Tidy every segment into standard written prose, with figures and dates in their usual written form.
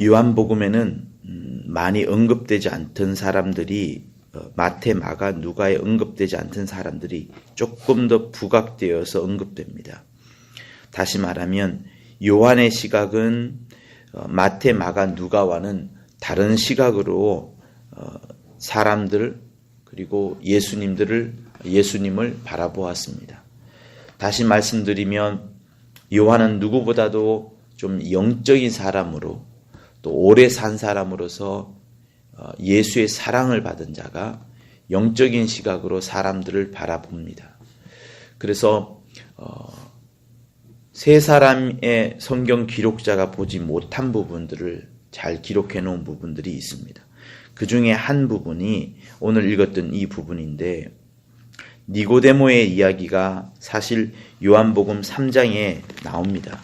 요한복음에는 많이 언급되지 않던 사람들이 마태, 마가, 누가에 언급되지 않던 사람들이 조금 더 부각되어서 언급됩니다. 다시 말하면 요한의 시각은 마태, 마가, 누가와는 다른 시각으로 사람들 그리고 예수님을 바라보았습니다. 다시 말씀드리면 요한은 누구보다도 좀 영적인 사람으로 또 오래 산 사람으로서 예수의 사랑을 받은 자가 영적인 시각으로 사람들을 바라봅니다. 그래서 세 사람의 성경 기록자가 보지 못한 부분들을 잘 기록해 놓은 부분들이 있습니다. 그 중에 한 부분이 오늘 읽었던 이 부분인데, 니고데모의 이야기가 사실 요한복음 3장에 나옵니다.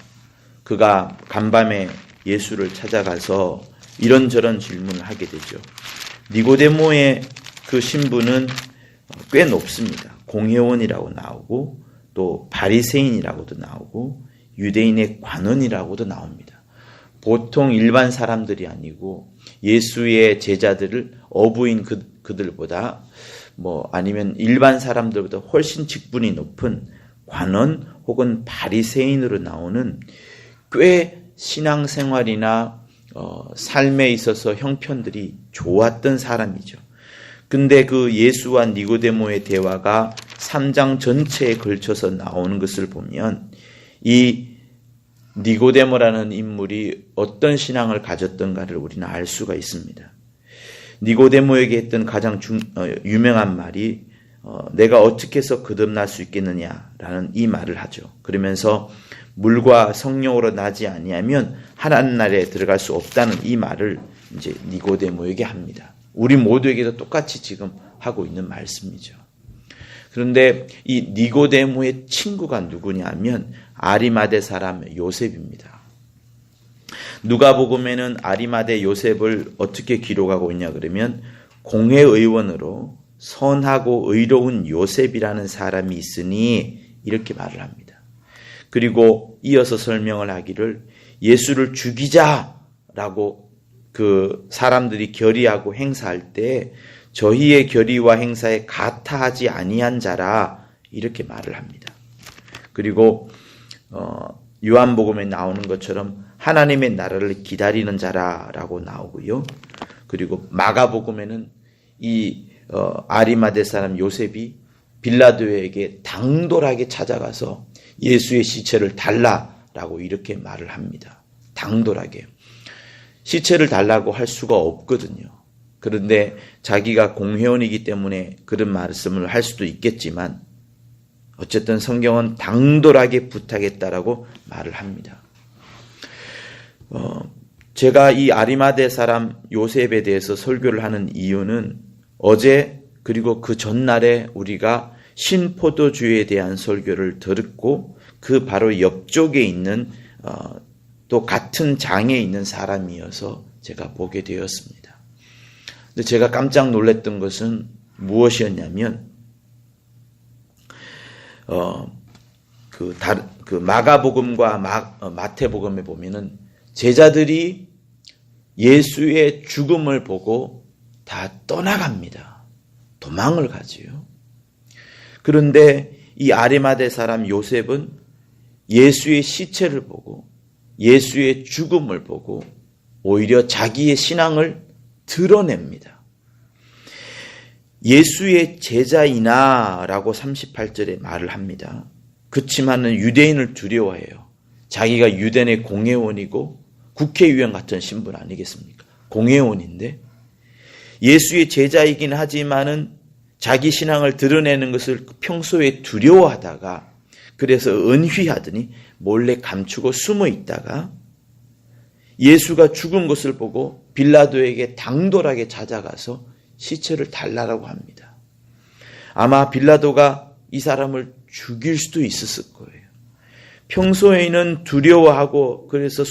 그가 간밤에 예수를 찾아가서 이런저런 질문을 하게 되죠. 니고데모의 그 신분은 꽤 높습니다. 공회원이라고 나오고 또 바리새인이라고도 나오고 유대인의 관원이라고도 나옵니다. 보통 일반 사람들이 아니고 예수의 제자들을 어부인 그들보다 아니면 일반 사람들보다 훨씬 직분이 높은 관원 혹은 바리새인으로 나오는 꽤 신앙생활이나 삶에 있어서 형편들이 좋았던 사람이죠. 근데 그 예수와 니고데모의 대화가 3장 전체에 걸쳐서 나오는 것을 보면 이 니고데모라는 인물이 어떤 신앙을 가졌던가를 우리는 알 수가 있습니다. 니고데모에게 했던 가장 유명한 말이 내가 어떻게 해서 거듭날 수 있겠느냐라는 이 말을 하죠. 그러면서 물과 성령으로 나지 아니하면 하나님 나라에 들어갈 수 없다는 이 말을 이제 니고데모에게 합니다. 우리 모두에게도 똑같이 지금 하고 있는 말씀이죠. 그런데 이 니고데모의 친구가 누구냐면 아리마대 사람 요셉입니다. 누가복음에는 아리마대 요셉을 어떻게 기록하고 있냐 그러면 공회의원으로 선하고 의로운 요셉이라는 사람이 있으니 이렇게 말을 합니다. 그리고 이어서 설명을 하기를 예수를 죽이자라고 그 사람들이 결의하고 행사할 때 저희의 결의와 행사에 가타하지 아니한 자라 이렇게 말을 합니다. 그리고 요한복음에 나오는 것처럼 하나님의 나라를 기다리는 자라라고 나오고요. 그리고 마가복음에는 이 아리마대 사람 요셉이 빌라도에게 당돌하게 찾아가서 예수의 시체를 달라라고 이렇게 말을 합니다. 당돌하게. 시체를 달라고 할 수가 없거든요. 그런데 자기가 공회원이기 때문에 그런 말씀을 할 수도 있겠지만 어쨌든 성경은 당돌하게 부탁했다라고 말을 합니다. 제가 이 아리마대 사람 요셉에 대해서 설교를 하는 이유는 어제 그리고 그 전날에 우리가 신포도주에 대한 설교를 들었고 그 바로 옆쪽에 있는 또 같은 장에 있는 사람이어서 제가 보게 되었습니다. 근데 제가 깜짝 놀랐던 것은 무엇이었냐면 그 마가복음과 마태복음에 보면은 제자들이 예수의 죽음을 보고 다 떠나갑니다. 도망을 가지요. 그런데 이 아리마대 사람 요셉은 예수의 시체를 보고 예수의 죽음을 보고 오히려 자기의 신앙을 드러냅니다. 예수의 제자이나 라고 38절에 말을 합니다. 그렇지만은 유대인을 두려워해요. 자기가 유대인의 공회원이고 국회의원 같은 신분 아니겠습니까? 공회원인데 예수의 제자이긴 하지만은 자기 신앙을 드러내는 것을 평소에 두려워하다가 그래서 은휘하더니 몰래 감추고 숨어 있다가 예수가 죽은 것을 보고 빌라도에게 당돌하게 찾아가서 시체를 달라고 합니다. 아마 빌라도가 이 사람을 죽일 수도 있었을 거예요. 평소에는 두려워하고 그래서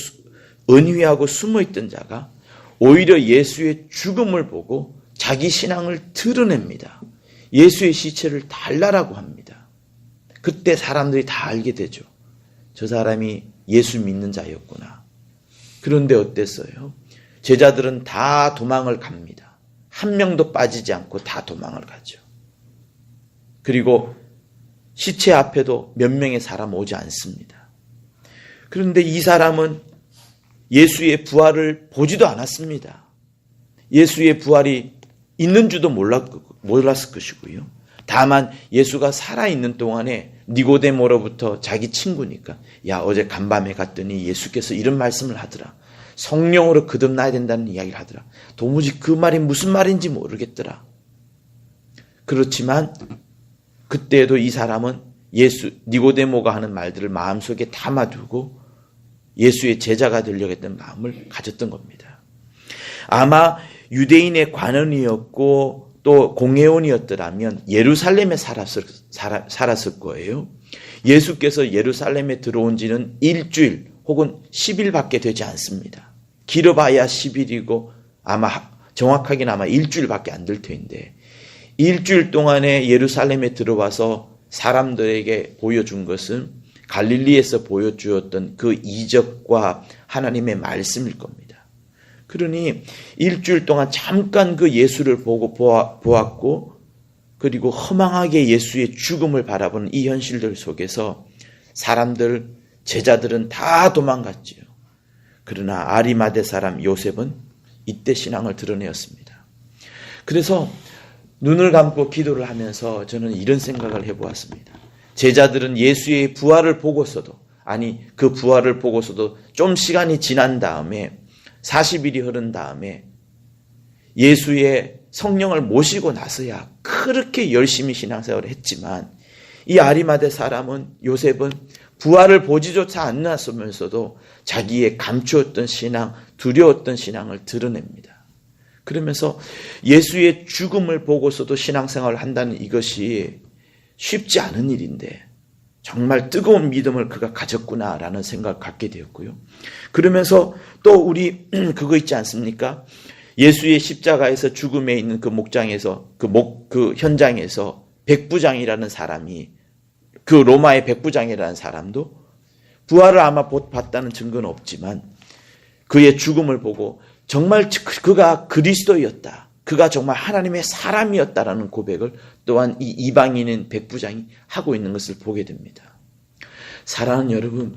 은휘하고 숨어있던 자가 오히려 예수의 죽음을 보고 자기 신앙을 드러냅니다. 예수의 시체를 달라고 합니다. 그때 사람들이 다 알게 되죠. 저 사람이 예수 믿는 자였구나. 그런데 어땠어요? 제자들은 다 도망을 갑니다. 한 명도 빠지지 않고 다 도망을 가죠. 그리고 시체 앞에도 몇 명의 사람 오지 않습니다. 그런데 이 사람은 예수의 부활을 보지도 않았습니다. 예수의 부활이 있는 줄도 몰랐을 것이고요. 다만 예수가 살아있는 동안에 니고데모로부터 자기 친구니까 야 어제 간밤에 갔더니 예수께서 이런 말씀을 하더라. 성령으로 거듭나야 된다는 이야기를 하더라. 도무지 그 말이 무슨 말인지 모르겠더라. 그렇지만 그때도 이 사람은 니고데모가 하는 말들을 마음속에 담아두고 예수의 제자가 되려고 했던 마음을 가졌던 겁니다. 아마 유대인의 관원이었고 또 공회원이었더라면 예루살렘에 살았을 거예요. 예수께서 예루살렘에 들어온 지는 일주일 혹은 10일밖에 되지 않습니다. 길어봐야 10일이고 아마 정확하게는 아마 일주일밖에 안 될 텐데 일주일 동안에 예루살렘에 들어와서 사람들에게 보여준 것은 갈릴리에서 보여주었던 그 이적과 하나님의 말씀일 겁니다. 그러니 일주일 동안 잠깐 그 예수를 보고 보았고 그리고 허망하게 예수의 죽음을 바라보는 이 현실들 속에서 사람들, 제자들은 다 도망갔지요. 그러나 아리마대 사람 요셉은 이때 신앙을 드러내었습니다. 그래서 눈을 감고 기도를 하면서 저는 이런 생각을 해보았습니다. 제자들은 예수의 부활을 보고서도 그 부활을 보고서도 좀 시간이 지난 다음에 40일이 흐른 다음에 예수의 성령을 모시고 나서야 그렇게 열심히 신앙생활을 했지만 이 아리마대 사람은 요셉은 부활을 보지조차 않았으면서도 자기의 감추었던 신앙, 두려웠던 신앙을 드러냅니다. 그러면서 예수의 죽음을 보고서도 신앙생활을 한다는 이것이 쉽지 않은 일인데 정말 뜨거운 믿음을 그가 가졌구나라는 생각을 갖게 되었고요. 그러면서 또 우리 그거 있지 않습니까? 예수의 십자가에서 죽음에 있는 그 목장에서 그 현장에서 백부장이라는 사람이 그 로마의 백부장이라는 사람도 부활을 아마 봤다는 증거는 없지만 그의 죽음을 보고 정말 그가 그리스도였다. 그가 정말 하나님의 사람이었다라는 고백을 또한 이 이방인인 백부장이 하고 있는 것을 보게 됩니다. 사랑하는 여러분,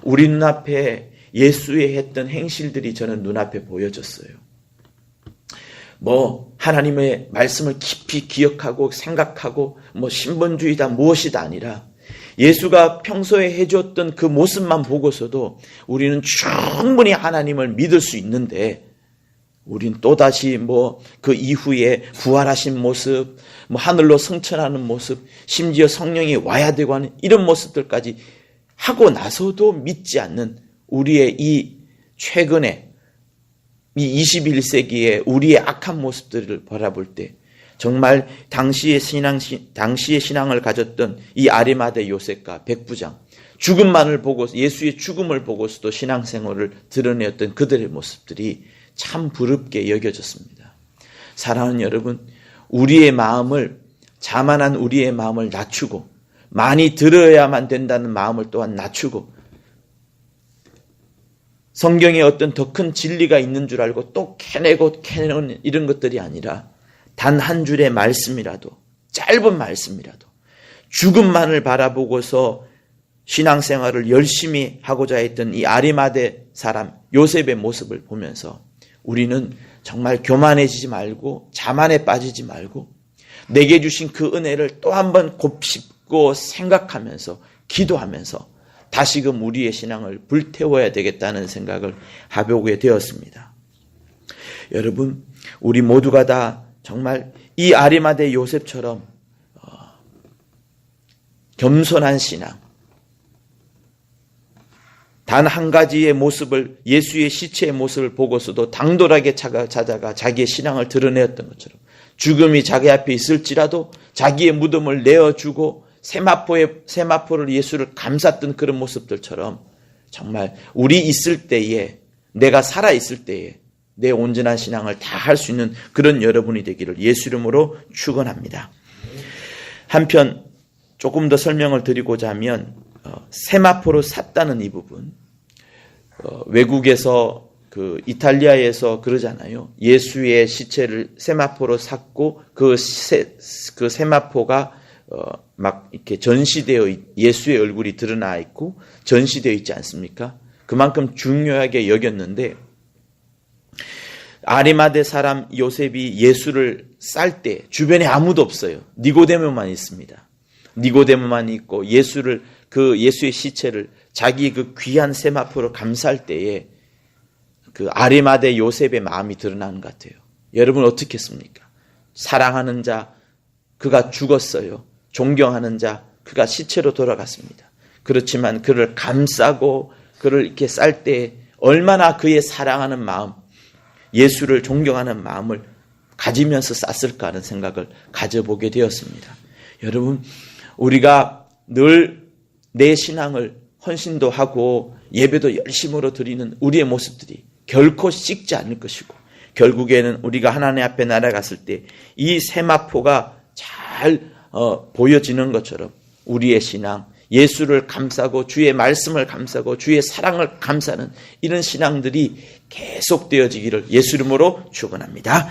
우리 눈앞에 예수의 했던 행실들이 저는 눈앞에 보여졌어요. 하나님의 말씀을 깊이 기억하고 생각하고 신본주의다 무엇이다 아니라 예수가 평소에 해줬던 그 모습만 보고서도 우리는 충분히 하나님을 믿을 수 있는데 우린 또다시 그 이후에 부활하신 모습, 하늘로 승천하는 모습, 심지어 성령이 와야 되고 하는 이런 모습들까지 하고 나서도 믿지 않는 우리의 이 최근에 이 21세기의 우리의 악한 모습들을 바라볼 때 정말 당시의 신앙을 가졌던 이 아리마대 요셉과 백부장, 죽음만을 보고 예수의 죽음을 보고서도 신앙생활을 드러내었던 그들의 모습들이 참 부럽게 여겨졌습니다. 사랑하는 여러분, 자만한 우리의 마음을 낮추고 많이 들어야만 된다는 마음을 또한 낮추고 성경에 어떤 더 큰 진리가 있는 줄 알고 또 캐내는 이런 것들이 아니라 단 한 줄의 말씀이라도 짧은 말씀이라도 죽음만을 바라보고서 신앙생활을 열심히 하고자 했던 이 아리마대 사람 요셉의 모습을 보면서 우리는 정말 교만해지지 말고 자만에 빠지지 말고 내게 주신 그 은혜를 또 한 번 곱씹고 생각하면서 기도하면서 다시금 우리의 신앙을 불태워야 되겠다는 생각을 해보게 되었습니다. 여러분, 우리 모두가 다 정말 이 아리마대 요셉처럼 겸손한 신앙, 단 한 가지의 모습을 예수의 시체의 모습을 보고서도 당돌하게 찾아가 자기의 신앙을 드러내었던 것처럼 죽음이 자기 앞에 있을지라도 자기의 무덤을 내어주고 세마포를 예수를 감쌌던 그런 모습들처럼 정말 우리 있을 때에 내가 살아있을 때에 내 온전한 신앙을 다 할 수 있는 그런 여러분이 되기를 예수 이름으로 축원합니다. 한편 조금 더 설명을 드리고자 하면 세마포로 샀다는 이 부분, 외국에서 그 이탈리아에서 그러잖아요. 예수의 시체를 세마포로 샀고 그 세마포가 막 이렇게 전시되어 예수의 얼굴이 드러나 있고 전시되어 있지 않습니까? 그만큼 중요하게 여겼는데 아리마대 사람 요셉이 예수를 쌀 때 주변에 아무도 없어요. 니고데모만 있습니다. 니고데모만 있고 예수의 시체를 자기 그 귀한 세마포로 감쌀 때에 그 아리마대 요셉의 마음이 드러나는 것 같아요. 여러분 어떻게 했습니까? 사랑하는 자 그가 죽었어요. 존경하는 자 그가 시체로 돌아갔습니다. 그렇지만 그를 감싸고 그를 이렇게 쌀 때 얼마나 그의 사랑하는 마음, 예수를 존경하는 마음을 가지면서 쌌을까 하는 생각을 가져보게 되었습니다. 여러분 우리가 늘 내 신앙을 헌신도 하고 예배도 열심으로 드리는 우리의 모습들이 결코 식지 않을 것이고 결국에는 우리가 하나님 앞에 날아갔을 때 이 세마포가 잘 보여지는 것처럼 우리의 신앙, 예수를 감싸고 주의 말씀을 감싸고 주의 사랑을 감싸는 이런 신앙들이 계속되어지기를 예수 이름으로 축원합니다.